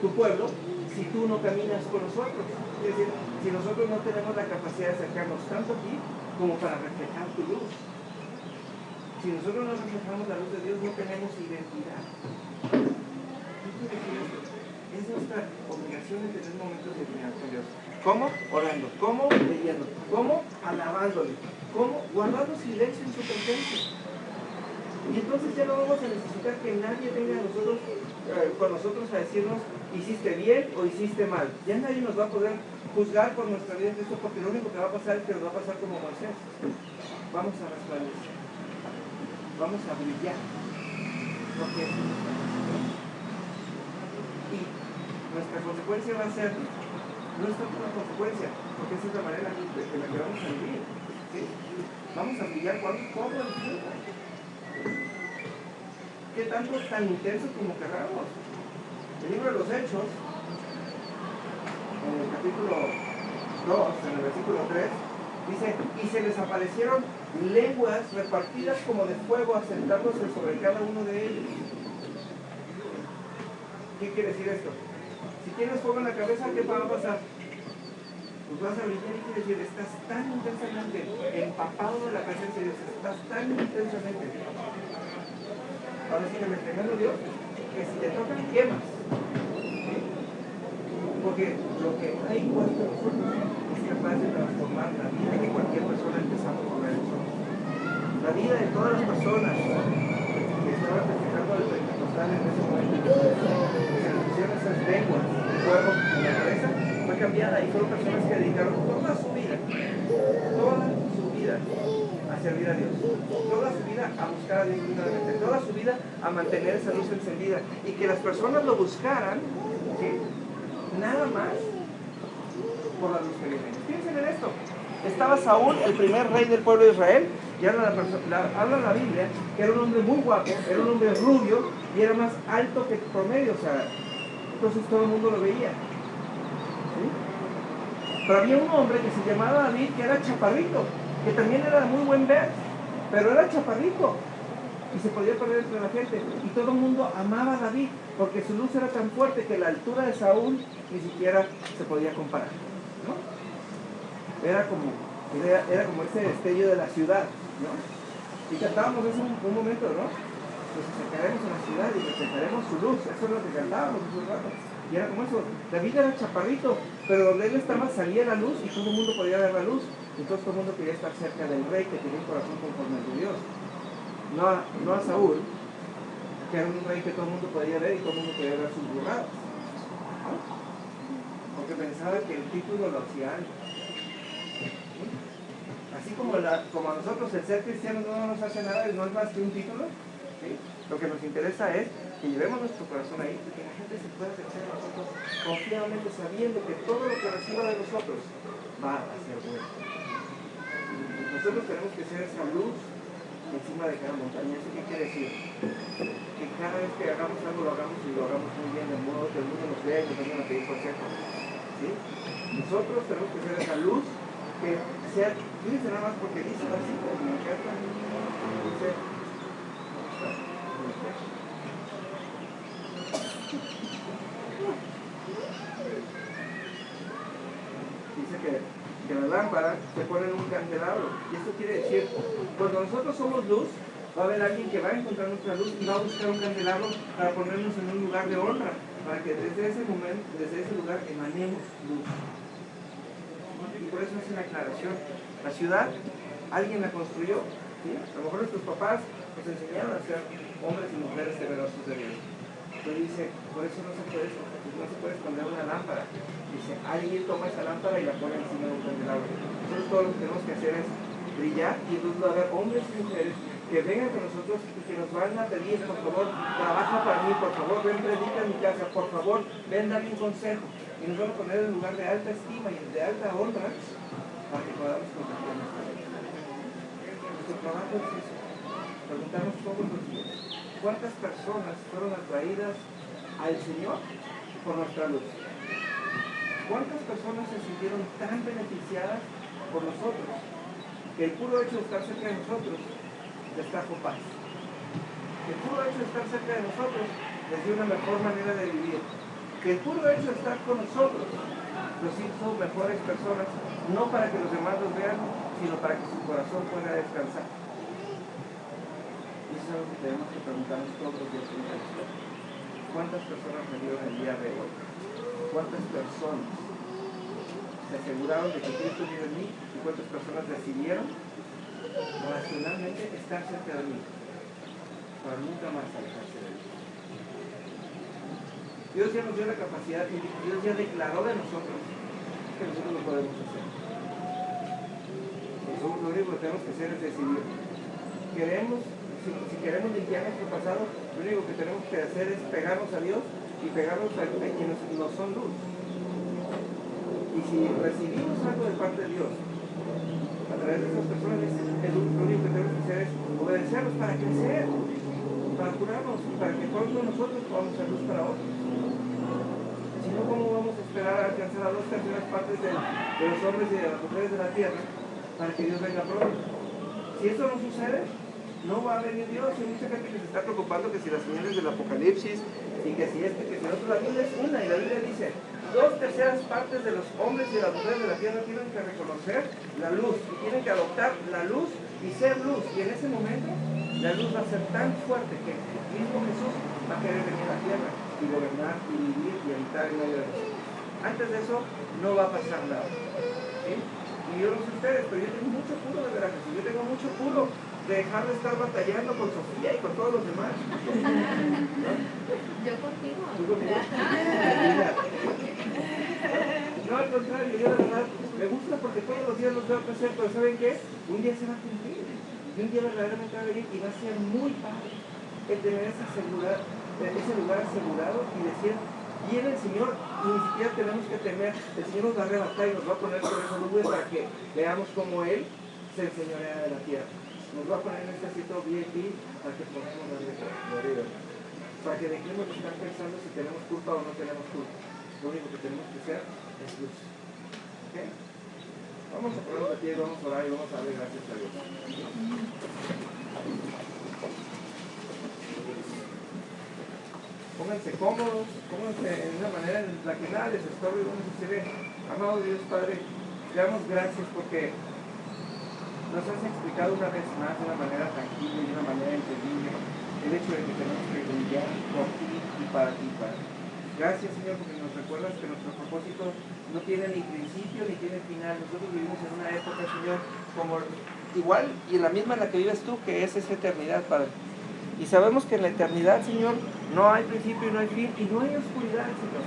tu pueblo, si tú no caminas con nosotros? Es decir, si nosotros no tenemos la capacidad de acercarnos tanto a ti como para reflejar tu luz. Si nosotros no reflejamos la luz de Dios, no tenemos identidad. ¿Qué quiere decir esto? Es nuestra obligación de tener momentos de intimidad con Dios. ¿Cómo? Orando. ¿Cómo? Leyendo. ¿Cómo? Alabándole. ¿Cómo? Guardando silencio en su presencia. Y entonces ya no vamos a necesitar que nadie venga con nosotros a decirnos, hiciste bien o hiciste mal. Ya nadie nos va a poder juzgar por nuestra vida en Cristo, porque lo único que va a pasar es que nos va a pasar como Moisés. Vamos a resplandecer. Vamos a brillar. Porque es nuestra consecuencia. Y nuestra consecuencia va a ser nuestra pura consecuencia, porque esa es la manera en la que vamos a vivir. ¿Sí? Vamos a brillar todo el tiempo. ¿Qué tanto tan intenso como querramos? El libro de los Hechos, en el capítulo 2, en el versículo 3, dice, y se les aparecieron lenguas repartidas como de fuego, asentándose sobre cada uno de ellos. ¿Qué quiere decir esto? Si tienes fuego en la cabeza, ¿qué va a pasar? Pues vas a brillar, y quiere decir, estás tan intensamente empapado de la presencia de Dios, estás tan intensamente. Ahora sí que me entregando Dios, que si te tocan, quemas. ¿Sí? Porque lo que hay puesto en nosotros es capaz de transformar la vida de cualquier persona, empezando por la de nosotros. La vida de todas las personas que estaban festejando el Pentecostal en ese momento, que se les pusieron esas lenguas de fuego en la cabeza, fue cambiada, y fueron personas que dedicaron toda su vida a servir a Dios, toda su vida a buscar a Dios primeramente, toda su vida a mantener esa luz encendida, y que las personas lo buscaran, ¿sí? Nada más por la luz que viene. Piensen en esto. Estaba Saúl, el primer rey del pueblo de Israel, y habla la Biblia que era un hombre muy guapo, era un hombre rubio, y era más alto que el promedio, o sea, entonces todo el mundo lo veía. ¿Sí? Pero había un hombre que se llamaba David, que era chaparrito, que también era de muy buen ver, pero era chaparrito y se podía perder entre la gente, y todo el mundo amaba a David porque su luz era tan fuerte que la altura de Saúl ni siquiera se podía comparar, ¿no? Era como ese destello de la ciudad, ¿no? Y cantábamos eso un momento, ¿no? Nos acercaremos a la ciudad y reflejaremos su luz. Eso es lo que cantábamos esos ratos. Y era como eso. David era chaparrito, pero donde él estaba salía la luz y todo el mundo podía ver la luz. Entonces todo el mundo quería estar cerca del rey que tenía un corazón conforme al de Dios. No a Saúl, que era un rey que todo el mundo podía ver y todo el mundo podía ver sus burradas, ¿no? Porque pensaba que el título lo hacía algo. ¿Sí? Así como a nosotros el ser cristiano no nos hace nada, no es más que un título, ¿sí? Lo que nos interesa es que llevemos nuestro corazón ahí y que la gente se pueda acercar a nosotros confiadamente, sabiendo que todo lo que reciba de nosotros va a ser bueno. Nosotros tenemos que ser esa luz encima de cada montaña. ¿Eso qué quiere decir? Que cada vez que hagamos algo, lo hagamos y lo hagamos muy bien, de modo que el mundo nos vea y nos vengan a pedir consejo. ¿Sí? Nosotros tenemos que ser esa luz que sea, fíjense nada más, porque dice así como en la carta, dice que la lámpara se se ponen un candelabro. Y esto quiere decir, cuando nosotros somos luz, va a haber alguien que va a encontrar nuestra luz y va a buscar un candelabro para ponernos en un lugar de honra, para que desde ese momento, desde ese lugar, emanemos luz. Y por eso es una aclaración. La ciudad, alguien la construyó, ¿sí? A lo mejor nuestros papás nos enseñaron a ser hombres y mujeres temerosos de Dios. Pero dice, por eso no se puede esconder una lámpara. Dice, alguien toma esa lámpara y la pone encima de un candelabro. Nosotros todo lo que tenemos que hacer es brillar, y entonces va a haber hombres y mujeres que vengan con nosotros y que nos van a pedir, por favor, trabaja para mí, por favor, ven, predica en mi casa, por favor, ven, dame un consejo. Y nos van a poner en un lugar de alta estima y de alta honra para que podamos compartir nuestra vida. Nuestro trabajo es eso, preguntarnos todos los días, ¿cuántas personas fueron atraídas al Señor por nuestra luz? ¿Cuántas personas se sintieron tan beneficiadas por nosotros que el puro hecho de estar cerca de nosotros les trajo paz? Que el puro hecho de estar cerca de nosotros les dio una mejor manera de vivir. Que el puro hecho de estar con nosotros los hizo mejores personas, no para que los demás los vean, sino para que su corazón pueda descansar. Y eso es lo que tenemos que preguntarnos todos los días. ¿Cuántas personas me dieron el día de hoy? ¿Cuántas personas se aseguraron de que Cristo vive en mí? ¿Y cuántas personas decidieron racionalmente estar cerca de mí para nunca más alejarse de Dios? Dios ya nos dio la capacidad y Dios ya declaró de nosotros que nosotros lo podemos hacer. Nosotros lo único que tenemos que hacer es decidir. Si queremos limpiar nuestro pasado, lo único que tenemos que hacer es pegarnos a Dios y pegarnos a quienes nos son luz. Y si recibimos algo de parte de Dios a través de esas personas, lo único que tenemos que hacer es obedecerlos para crecer, para curarnos y para que todos nosotros podamos ser luz para otros. Si no, ¿cómo vamos a esperar a alcanzar a 2/3 partes de los hombres y de las mujeres de la tierra para que Dios venga pronto? Si eso no sucede, no va a venir Dios. Hay mucha gente que se está preocupando que si las señales del Apocalipsis y que si que si otro. La Biblia es una, y la Biblia dice 2/3 partes de los hombres y de las mujeres de la tierra tienen que reconocer la luz y tienen que adoptar la luz y ser luz. Y en ese momento la luz va a ser tan fuerte que el mismo Jesús va a querer venir a la tierra y gobernar y vivir y habitar en medio de nosotros. Antes de eso no va a pasar nada, ¿sí? Y yo no sé ustedes, pero yo tengo mucho puro de ver a Jesús. Yo tengo mucho puro de dejar de estar batallando con Sofía y con todos los demás, ¿no?
Yo contigo.
¿Tú conmigo? No, al contrario, yo la verdad me gusta porque todos los días los veo crecer, pero ¿saben qué? Un día se va a cumplir. Y un día verdaderamente va a venir y va a ser muy padre el tener ese lugar asegurado y decir, viene el Señor y ni siquiera tenemos que temer. El Señor nos va a arrebatar y nos va a poner sobre esa nube para que veamos cómo Él se enseñorea de la tierra. Nos va a poner en este asiento VIP para que podamos darle gloria. Para que dejemos de estar pensando si tenemos culpa o no tenemos culpa. Lo único que tenemos que hacer es luz. ¿Okay? Vamos a ponernos de pie, vamos a orar y vamos a darle gracias a Dios. Pónganse cómodos, pónganse en una manera en la que nada les estorbe y donde se ve. Amado Dios Padre, te damos gracias porque nos has explicado una vez más de una manera tangible y de una manera entendible el hecho de que tenemos que brillar por ti y para ti, Padre. Gracias, Señor, porque nos recuerdas que nuestro propósito no tiene ni principio ni tiene final. Nosotros vivimos en una época, Señor, como igual y en la misma en la que vives tú, que es esa eternidad, Padre. Y sabemos que en la eternidad, Señor, no hay principio y no hay fin y no hay oscuridad, Señor.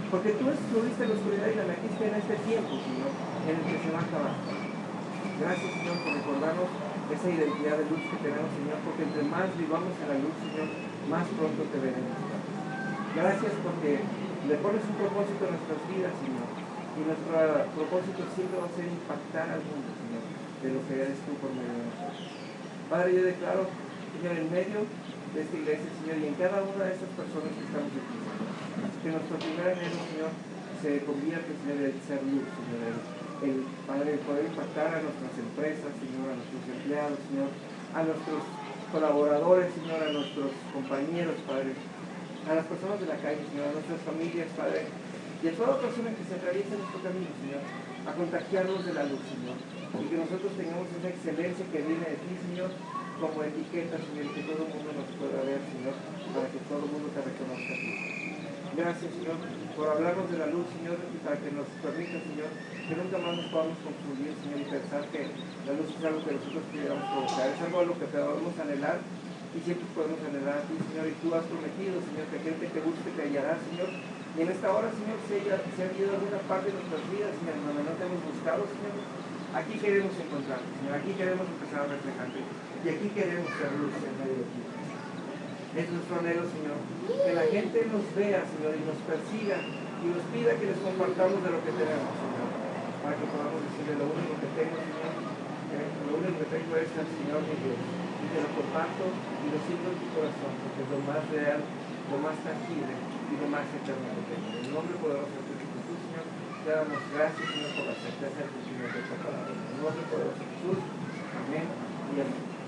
Porque tú estuviste en la oscuridad y la metiste en este tiempo, Señor, en el que se va a acabar. Gracias, Señor, por recordarnos esa identidad de luz que tenemos, Señor, porque entre más vivamos en la luz, Señor, más pronto te veremos. Gracias porque le pones un propósito en nuestras vidas, Señor. Y nuestro propósito siempre va a ser impactar al mundo, Señor, de lo que eres tú por medio de nosotros. Padre, yo declaro, Señor, en medio de esta iglesia, Señor, y en cada una de estas personas que estamos aquí, Señor, que nuestro primer anhelo, Señor, se convierte, Señor, en ser luz, Señor, Padre, poder impactar a nuestras empresas, Señor, a nuestros empleados, Señor, a nuestros colaboradores, Señor, a nuestros compañeros, Padre, a las personas de la calle, Señor, a nuestras familias, Padre, y a toda persona que se atraviesa en nuestro camino, Señor. a contagiarnos de la luz, Señor. Y que nosotros tengamos esa excelencia que viene de ti, Señor, como etiqueta, Señor, y que todo el mundo nos pueda ver, Señor, para que todo el mundo te reconozca a ti. Gracias, Señor, por hablarnos de la luz, Señor, y para que nos permita, Señor, que nunca más nos podamos confundir, Señor, y pensar que la luz es algo que nosotros pudiéramos provocar, es algo a lo que podemos anhelar, y siempre podemos anhelar a ti, Señor, y tú has prometido, Señor, que aquel que te busque te hallará, Señor. Y en esta hora, Señor, se ha ido alguna parte de nuestras vidas, Señor, donde no te hemos buscado, Señor. Aquí queremos encontrarte, Señor, aquí queremos empezar a reflejarte, y aquí queremos ser luz en medio de ti. Es nuestro anhelo, Señor, que la gente nos vea, Señor, y nos persiga, y nos pida que les compartamos de lo que tenemos, Señor, para que podamos decirle lo único que tengo, Señor, lo único que tengo es el Señor mi Dios, y te lo comparto y lo siento en tu corazón, porque es lo más real, lo más tangible y lo más eterno que tengo. En el nombre poderoso de Jesús, Señor, te damos gracias, Señor, por la certeza de tu cumplimiento de esta palabra. En el nombre poderoso de Jesús, amén y amén.